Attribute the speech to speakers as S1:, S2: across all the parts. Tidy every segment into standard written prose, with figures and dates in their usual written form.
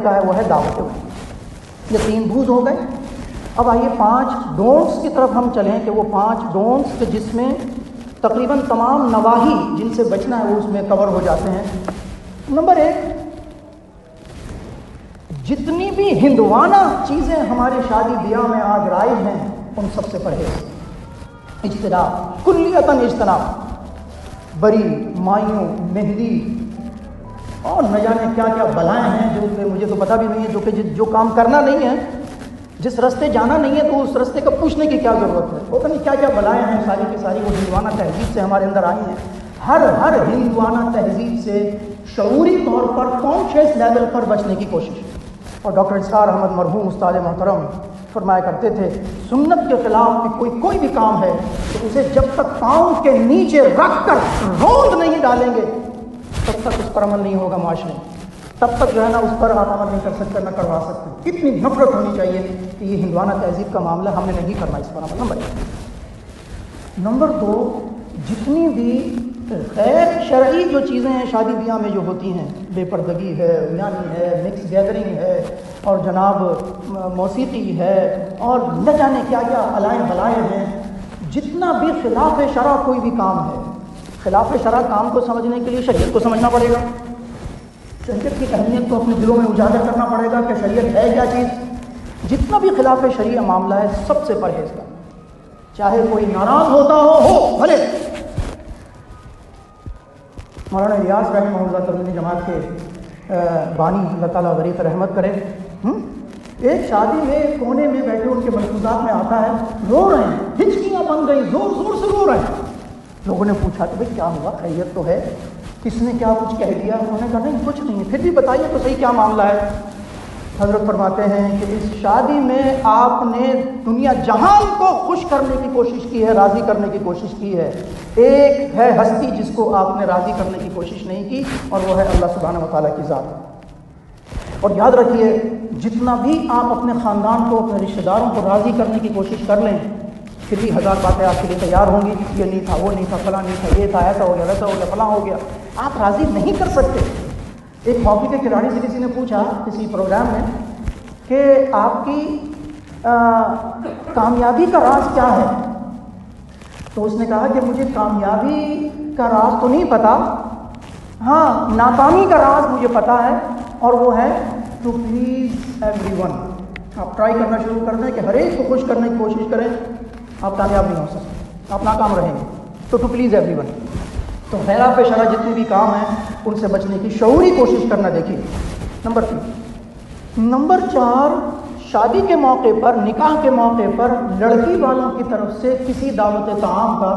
S1: طریقہ ہے وہ ہے دعوت وحی۔ یہ 3 بوز ہو گئے۔ اب آئیے 5 ڈونٹس کی طرف ہم چلیں کہ وہ 5 ڈونٹس کے جس میں تقریباً تمام نواہی جن سے بچنا ہے وہ اس میں کور ہو جاتے ہیں۔ نمبر 1، جتنی بھی ہندوانہ چیزیں ہمارے شادی بیاہ میں آج رائج ہیں ان سب سے پرہیز، اجتناب، کلیتاً اجتناب۔ بری، مائیوں، مہندی اور نہ جانے کیا کیا بلائیں ہیں جو کہ مجھے تو پتہ بھی نہیں ہے، جو کام کرنا نہیں ہے، جس راستے جانا نہیں ہے تو اس راستے کا پوچھنے کی کیا ضرورت ہے۔ وہ نہیں کیا کیا بلائیں ہیں ساری کی ساری وہ ہندوانہ تہذیب سے ہمارے اندر آئی ہیں۔ ہر ہندوانہ تہذیب سے شعوری طور پر کانشیس لیول پر بچنے کی کوشش۔ اور ڈاکٹر اسرار احمد مرحوم استاد محترم فرمایا کرتے تھے سنت کے خلاف کوئی بھی کام ہے تو اسے جب تک پاؤں کے نیچے رکھ کر روند نہیں ڈالیں گے تب تک اس پر عمل نہیں ہوگا معاشرے میں، تب تک جو ہے نا اس پر آپ عمل نہیں کر سکتے، نہ کروا سکتے۔ کتنی نفرت ہونی چاہیے کہ یہ ہندوانہ تہذیب کا معاملہ ہم نے نہیں کرنا اس پر عمل۔ نمبر 2، جتنی بھی غیر شرعی جو چیزیں ہیں شادی بیاہ میں جو ہوتی ہیں، بے پردگی ہے، یعنی ہے، مکس گیدرنگ ہے، اور جناب موسیقی ہے، اور نہ جانے کیا کیا علائیں بلائیں ہیں، جتنا بھی خلاف شرع کوئی بھی کام ہے، خلاف شرع کام کو سمجھنے کے لیے شریعت کو سمجھنا پڑے گا، شریعت کی اہمیت کو اپنے دلوں میں اجاگر کرنا پڑے گا کہ شریعت ہے کیا چیز۔ جتنا بھی خلاف شرعیہ معاملہ ہے سب سے پرہیز کا، چاہے کوئی ناراض ہوتا ہو بھلے۔ مولانا ریاض رحمہ اللہ تبلیغی جماعت کے بانی اللہ تعالیٰ غریب رحمت کرے، ایک شادی میں کونے میں بیٹھے ان کے ملفوظات میں آتا ہے رو رہے ہیں، ہچکیاں بن گئی، زور زور سے رو رہے ہیں۔ لوگوں نے پوچھا کہ بھائی کیا ہوا، خیریت تو ہے، کس نے کیا کچھ کہہ دیا؟ انہوں نے کہا نہیں کچھ نہیں ہے، پھر بھی بتائیے تو صحیح کیا معاملہ ہے۔ حضرت فرماتے ہیں کہ اس شادی میں آپ نے دنیا جہان کو خوش کرنے کی کوشش کی ہے، راضی کرنے کی کوشش کی ہے، ایک ہے ہستی جس کو آپ نے راضی کرنے کی کوشش نہیں کی اور وہ ہے اللہ سبحانہ و تعالیٰ کی ذات۔ اور یاد رکھیے جتنا بھی آپ اپنے خاندان کو، اپنے رشتہ داروں کو راضی کرنے کی کوشش کر لیں پھر بھی 1000 باتیں آپ کے لیے تیار ہوں گی، یہ نہیں تھا، وہ نہیں تھا، فلاں نہیں تھا، یہ تھا، ایسا ہو گیا، ویسا ہو گیا، فلاں ہو گیا، آپ راضی نہیں کر سکتے۔ ایک ہاکی کے کھلاڑی سے کسی نے پوچھا کسی پروگرام میں کہ آپ کی کامیابی کا راز کیا ہے؟ تو اس نے کہا کہ مجھے کامیابی کا راز تو نہیں پتا، ہاں ناکامی کا راز مجھے پتا ہے، اور وہ ہے ٹو پلیز ایوری ون۔ آپ ٹرائی کرنا شروع کر دیں کہ ہر ایک کو خوش کرنے کی کوشش کریں، آپ کامیاب نہیں ہو سکتے، آپ ناکام رہیں گے۔ تو ٹو پلیز ایوری ون، تو خلاف شرع جتنے بھی کام ہیں ان سے بچنے کی شعوری کوشش کرنا دیکھیے۔ نمبر 3۔ نمبر 4، شادی کے موقع پر، نکاح کے موقع پر لڑکی والوں کی طرف سے کسی دعوت طعام کا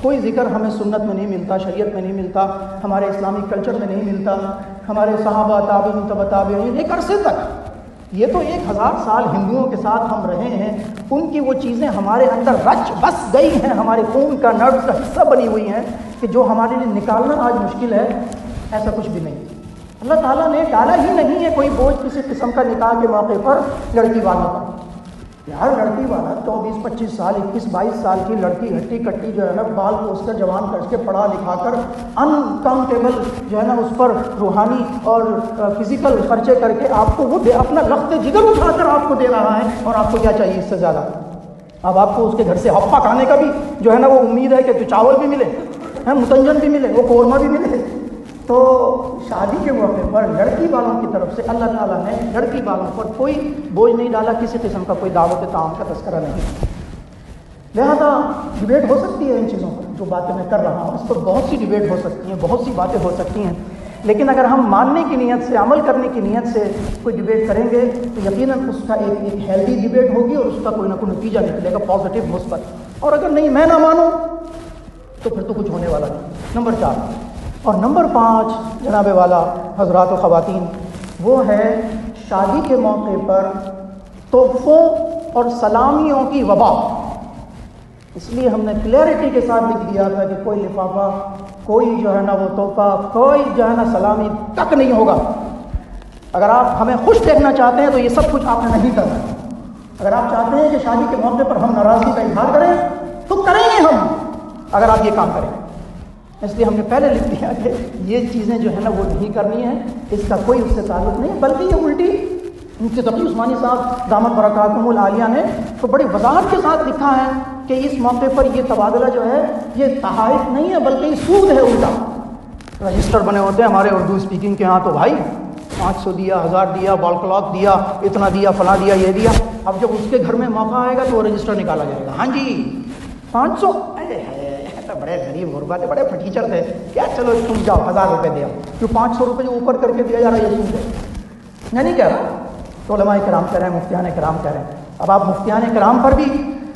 S1: کوئی ذکر ہمیں سنت میں نہیں ملتا، شریعت میں نہیں ملتا، ہمارے اسلامی کلچر میں نہیں ملتا، ہمارے صحابہ تابعین تبع تابعین ایک عرصے تک، یہ تو 1000 سال ہندوؤں کے ساتھ ہم رہے ہیں، ان کی وہ چیزیں ہمارے اندر رچ بس گئی ہیں، ہمارے خون کا نرو کا حصہ بنی ہوئی ہیں کہ جو ہمارے لیے نکالنا آج مشکل ہے۔ ایسا کچھ بھی نہیں، اللہ تعالیٰ نے ڈالا ہی نہیں ہے کوئی بوجھ کسی قسم کا نکاح کے موقع پر لڑکی والوں کا۔ یار لڑکی والا 24-25 سال 21-22 سال کی لڑکی ہٹی کٹی جو ہے نا، بال کو اس کا جوان کر کے پڑھا لکھا کر انکاؤنٹیبل جو ہے نا اس پر روحانی اور فزیکل خرچے کر کے آپ کو وہ اپنا لخت جگر اٹھا کر آپ کو دے رہا ہے، اور آپ کو کیا چاہیے اس سے زیادہ؟ اب آپ کو اس کے گھر سے ہپا کھانے کا بھی جو ہے نا وہ امید ہے کہ چاول بھی ملے، متنجن بھی ملے، وہ قورمہ بھی ملے۔ تو شادی کے موقع پر لڑکی والوں کی طرف سے اللہ تعالیٰ نے لڑکی والوں پر کوئی بوجھ نہیں ڈالا، کسی قسم کا کوئی دعوت طعام کا تذکرہ نہیں۔ لہذا ڈبیٹ ہو سکتی ہے ان چیزوں پر، جو باتیں میں کر رہا ہوں اس پر بہت سی ڈبیٹ ہو سکتی ہیں، بہت سی باتیں ہو سکتی ہیں، لیکن اگر ہم ماننے کی نیت سے، عمل کرنے کی نیت سے کوئی ڈبیٹ کریں گے تو یقیناً اس کا ایک ہیلدی ڈبیٹ ہوگی اور اس کا کوئی نہ کوئی نتیجہ نکلے گا پازیٹیو، مثبت۔ اور اگر نہیں میں نہ مانوں تو پھر تو کچھ ہونے والا نہیں۔ نمبر 4 اور نمبر 5 جناب والا حضرات و خواتین، وہ ہے شادی کے موقع پر تحفوں اور سلامیوں کی وبا۔ اس لیے ہم نے کلیئرٹی کے ساتھ لکھ دیا تھا کہ کوئی لفافہ، کوئی جو ہے نا وہ تحفہ، کوئی جو ہے نا سلامی تک نہیں ہوگا۔ اگر آپ ہمیں خوش دیکھنا چاہتے ہیں تو یہ سب کچھ آپ نے نہیں کرنا۔ اگر آپ چاہتے ہیں کہ شادی کے موقع پر ہم ناراضگی کا اظہار کریں تو کریں گے ہم، اگر آپ یہ کام کریں۔ اس لیے ہم نے پہلے لکھ دیا کہ یہ چیزیں جو ہے نا وہ نہیں کرنی ہے، اس کا کوئی اس سے تعلق نہیں، بلکہ یہ الٹی مفتی تقی عثمانی صاحب دامت برکاتہم العالیہ نے تو بڑی وضاحت کے ساتھ لکھا ہے کہ اس موقع پر یہ تبادلہ جو ہے یہ تحائف نہیں ہے بلکہ یہ سود ہے الٹا۔ رجسٹر بنے ہوتے ہیں ہمارے اردو اسپیکنگ کے ہاں تو بھائی 500 دیا، 1000 دیا، بال کلاک دیا، اتنا دیا، فلاں دیا، یہ دیا۔ اب جب اس کے گھر میں موقع آئے گا تو وہ رجسٹر نکالا جائے گا، ہاں جی 500، تو بڑے غریب غربا تھے، بڑے پھٹیچر تھے، کیا چلو تم جاؤ 1000 روپے دیا، جو 500 روپے جو اوپر کر کے دیا جا رہا ہے یہ سود ہے۔ میں نہیں کہہ رہا، تو علماء کرام کہہ رہے ہیں، مفتیان کرام کہہ رہے ہیں۔ اب آپ مفتیان کرام پر بھی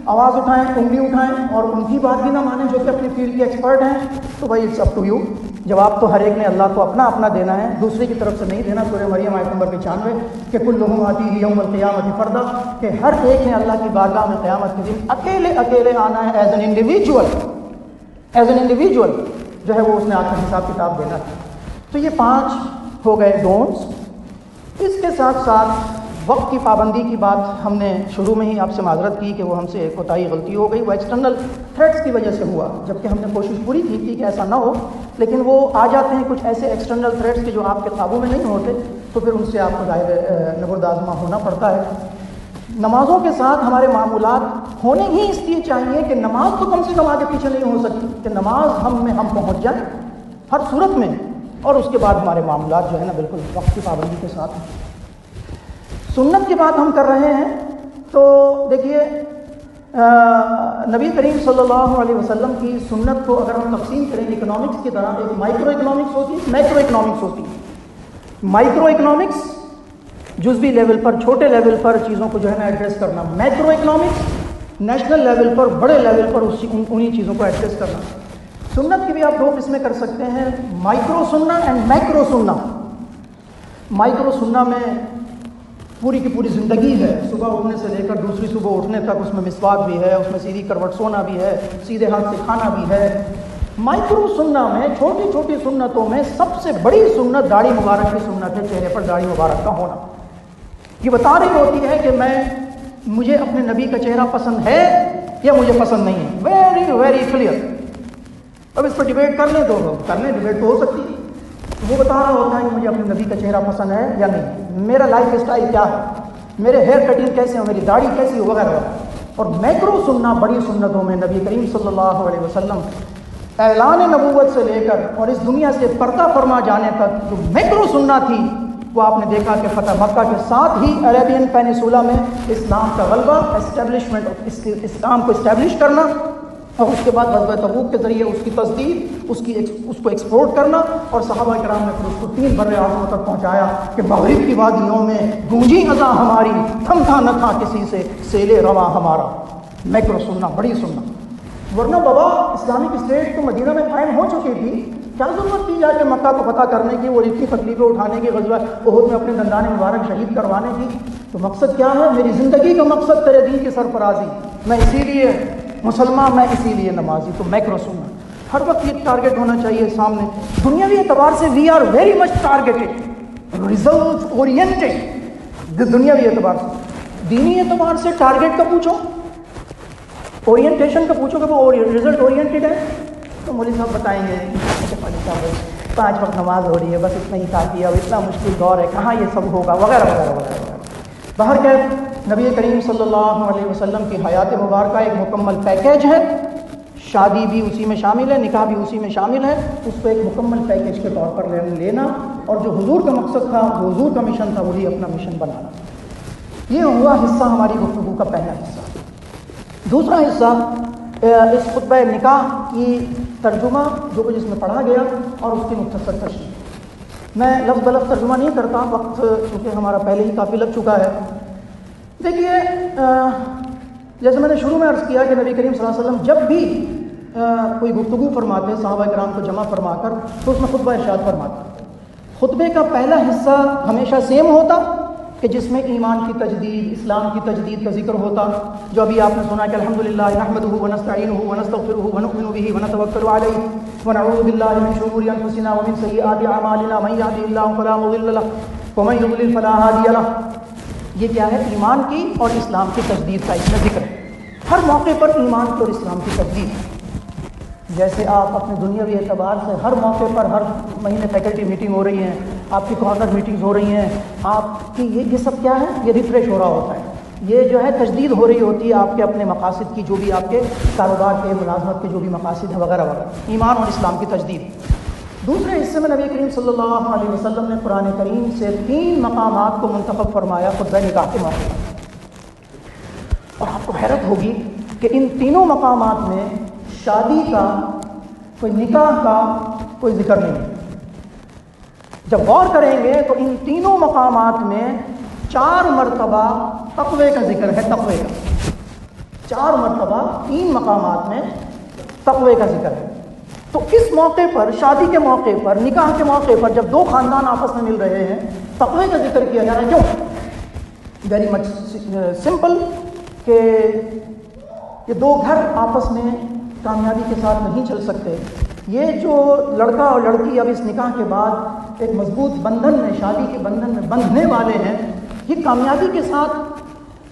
S1: آواز اٹھائیں، انگلی اٹھائیں اور ان کی بات بھی نہ مانیں جو کہ اپنی فیلڈ کے ایکسپرٹ ہیں، تو بھائی اٹس اپ ٹو یو۔ جواب تو ہر ایک نے اللہ کو اپنا اپنا دینا ہے، دوسرے کی طرف سے نہیں دینا۔ سورہ مریم آیت نمبر 95 کہ کلھم آتیہ یوم القیامۃ فردا، کہ ہر ایک نے اللہ کی بارگاہ میں قیامت کے دن اکیلے اکیلے آنا ہے، ایز این انڈیویجول جو ہے وہ اس نے آ کر حساب کتاب دینا ہے۔ تو یہ 5 ہو گئے ڈونٹس۔ اس کے ساتھ ساتھ وقت کی پابندی کی بات ہم نے شروع میں ہی آپ سے معذرت کی کہ وہ ہم سے کوتاہی غلطی ہو گئی، وہ ایکسٹرنل تھریٹس کی وجہ سے ہوا، جبکہ ہم نے کوشش پوری کی تھی کہ ایسا نہ ہو، لیکن وہ آ جاتے ہیں کچھ ایسے ایکسٹرنل تھریٹس کے جو آپ کے قابو میں نہیں ہوتے، تو پھر ان سے آپ کو ظاہر نبردآزما ہونا پڑتا ہے۔ نمازوں کے ساتھ ہمارے معمولات ہونے ہی اس لیے چاہیے کہ نماز تو کم سے کم آگے پیچھے نہیں ہو سکتی، کہ نماز ہم پہنچ جائیں ہر صورت میں، اور اس کے بعد ہمارے معاملات جو ہے نا بالکل وقت کی پابندی کے ساتھ ہیں۔ سنت کی بات ہم کر رہے ہیں تو دیکھیے نبی کریم صلی اللہ علیہ وسلم کی سنت کو اگر ہم تقسیم کریں اکنامکس کی طرح، ایک مائکرو اکنامکس ہوتی ہے، میکرو اکنامکس ہوتی ہے۔ مائکرو اکنامکس جزوی لیول پر، چھوٹے لیول پر چیزوں کو جو ہے نا ایڈریس کرنا، میکرو اکنامکس نیشنل لیول پر، بڑے لیول پر انہی چیزوں کو ایڈریس کرنا۔ سنت کی بھی آپ 2 قسمیں کر سکتے ہیں، مائکرو سننا اینڈ میکرو سننا۔ مائکرو سننا میں پوری کی پوری زندگی ہے، صبح اٹھنے سے لے کر دوسری صبح اٹھنے تک، اس میں مسواک بھی ہے، اس میں سیدھی کروٹ سونا بھی ہے، سیدھے ہاتھ سے کھانا بھی ہے۔ مائکرو سننا میں چھوٹی چھوٹی سنتوں میں سب سے بڑی سنت داڑھی مبارک کی سنت ہے، چہرے پر داڑھی مبارک کا ہونا۔ یہ بتا رہی ہوتی ہے کہ مجھے اپنے نبی کا چہرہ پسند ہے یا مجھے پسند نہیں ہے، ویری ویری کلیئر۔ اب اس پر ڈبیٹ کر لیں تو ڈبیٹ تو ہو سکتی ہے۔ وہ بتا رہا ہوتا ہے کہ مجھے اپنے نبی کا چہرہ پسند ہے یا نہیں، میرا لائف اسٹائل کیا ہے، میرے ہیئر کٹنگ کیسے ہو، میری داڑھی کیسی ہو، وغیرہ۔ اور میکرو سننا بڑی سنتوں میں نبی کریم صلی اللہ علیہ وسلم اعلان نبوت سے لے کر اور اس دنیا سے پردہ فرما جانے تک جو میکرو سننا تھی، وہ آپ نے دیکھا کہ فتح مکہ کے ساتھ ہی عربین پینسولا میں اسلام کا غلبہ، اسٹیبلشمنٹ آف اسلام کو اسٹیبلش کرنا، اور اس کے بعد غزوہ تبوک کے ذریعے اس کی تجدید، اس کو ایکسپورٹ کرنا، اور صحابہ کرام نے پھر اس کو 3 بر اعظموں تک پہنچایا کہ مغرب کی وادیوں میں گونجی اذاں ہماری، تھم تھا نہ تھا کسی سے سیل رواں ہمارا۔ میکرو سننا، بڑی سننا۔ ورنہ بابا اسلامک اسٹیٹ تو مدینہ میں قائم ہو چکی تھی، کیا ضرورت تھی جا کے مکہ کو فتح کرنے کی، وہ اتنی تکلیفیں اٹھانے کی، غزوہ احد میں اپنے دندان مبارک شہید کروانے کی؟ تو مقصد کیا ہے؟ میری زندگی کا مقصد تیرے دین کی سرفرازی، میں اسی لیے مسلمان، میں اسی لیے نمازی۔ تو میکرو سننا ہر وقت یہ ٹارگٹ ہونا چاہیے سامنے۔ دنیاوی اعتبار سے we are very much targeted, result oriented دنیاوی اعتبار سے۔ دینی اعتبار سے ٹارگٹ کا پوچھو، اورینٹیشن کا پوچھو کہ وہ ریزلٹ اورینٹڈ ہے، تو مولوی صاحب بتائیں گے کہ مولوی صاحب 5 وقت نماز ہو رہی ہے، بس اتنا ہی کافی ہے، اتنا مشکل دور ہے، کہاں یہ سب ہوگا، وغیرہ وغیرہ وغیرہ۔ بہرکیف نبی کریم صلی اللہ علیہ وسلم کی حیات مبارکہ ایک مکمل پیکیج ہے، شادی بھی اسی میں شامل ہے، نکاح بھی اسی میں شامل ہے، اس کو ایک مکمل پیکیج کے طور پر لینا، اور جو حضور کا مقصد تھا، جو حضور کا مشن تھا، وہی اپنا مشن بنانا۔ یہ ہوا حصہ ہماری گفتگو کا پہلا حصہ۔ دوسرا حصہ اس خطبہ نکاح کی ترجمہ جو کچھ اس میں پڑھا گیا اور اس کی مختصر تشریح۔ میں لفظ بلفظ ترجمہ نہیں کرتا، وقت چونکہ ہمارا پہلے ہی کافی لگ چکا ہے۔ دیکھیے جیسے میں نے شروع میں عرض کیا کہ نبی کریم صلی اللہ علیہ وسلم جب بھی کوئی گفتگو فرماتے صحابہ کرام کو جمع فرما کر تو اس میں خطبہ ارشاد فرماتے۔ خطبے کا پہلا حصہ ہمیشہ سیم ہوتا کہ جس میں ایمان کی تجدید، اسلام کی تجدید کا ذکر ہوتا، جو ابھی آپ نے سنا کہ الحمدللہ نحمدہ ونستعینہ ونستغفرہ ونؤمن بہ ونتوکل علیہ ونعوذ باللہ من شرور انفسنا ومن سیئات اعمالنا من یهده اللہ فلا مضل له ومن یضلل فلا ہادی له۔ یہ کیا ہے؟ ایمان کی اور اسلام کی تجدید کا اس میں ذکر ہے۔ ہر موقع پر ایمان کی اور اسلام کی تجدید۔ جیسے آپ اپنے دنیاوی اعتبار سے ہر موقع پر ہر مہینے فیکلٹی میٹنگ ہو رہی ہیں، آپ کی کارنر میٹنگز ہو رہی ہیں، آپ کی یہ سب کیا ہے؟ یہ ریفریش ہو رہا ہوتا ہے، یہ جو ہے تجدید ہو رہی ہوتی ہے آپ کے اپنے مقاصد کی، جو بھی آپ کے کاروبار کے ملازمت کے جو بھی مقاصد ہیں وغیرہ وغیرہ، ایمان اور اسلام کی تجدید۔ دوسرے حصے میں نبی کریم صلی اللہ علیہ وسلم نے قرآن کریم سے 3 مقامات کو منتخب فرمایا خطبہ نکاح کے موقع پر، اور آپ کو حیرت ہوگی کہ ان تینوں مقامات میں شادی کا، کوئی نکاح کا کوئی ذکر نہیں ہے۔ جب غور کریں گے تو ان تینوں مقامات میں 4 مرتبہ تقوی کا ذکر ہے، تقوی کا 4 مرتبہ 3 مقامات میں تقوی کا ذکر ہے۔ تو اس موقع پر، شادی کے موقع پر، نکاح کے موقع پر، جب 2 خاندان آپس میں مل رہے ہیں، تقوی کا ذکر کیا جا رہا ہے۔ کیوں؟ ویری مچ سمپل کہ یہ 2 گھر آپس میں کامیابی کے ساتھ نہیں چل سکتے۔ یہ جو لڑکا اور لڑکی اب اس نکاح کے بعد ایک مضبوط بندھن میں، شادی کے بندھن میں بندھنے والے ہیں، یہ کامیابی کے ساتھ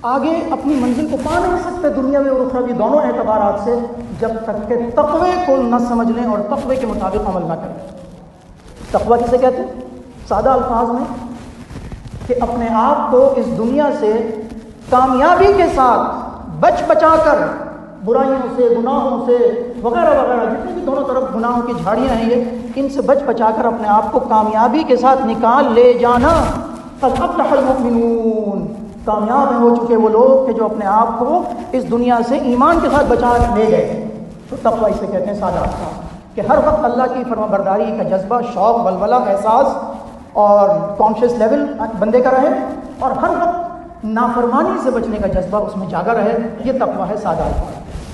S1: آگے اپنی منزل کو پا نہیں سکتے دنیاوی اور اخروی دونوں اعتبارات سے، جب تک کہ تقوی کو نہ سمجھ لیں اور تقوی کے مطابق عمل نہ کریں۔ تقوی کسے کہتے ہیں؟ سادہ الفاظ میں کہ اپنے آپ کو اس دنیا سے کامیابی کے ساتھ بچ بچا کر برائیوں سے، گناہوں سے وغیرہ وغیرہ، جتنے بھی دونوں طرف گناہوں کی جھاڑیاں ہیں، یہ ان سے بچ بچا کر اپنے آپ کو کامیابی کے ساتھ نکال لے جانا۔ قد افلح المؤمنون، کامیاب ہیں ہو چکے وہ لوگ کہ جو اپنے آپ کو اس دنیا سے ایمان کے ساتھ بچا لے گئے۔ تو تقوی اسے کہتے ہیں سادہ الفاظ، کہ ہر وقت اللہ کی فرما برداری کا جذبہ، شوق، ولولہ، احساس اور کانشیس لیول بندے کا رہے، اور ہر وقت نافرمانی سے بچنے کا جذبہ اس میں جاگا رہے۔ یہ تقوی ہے سادہ الفاظ۔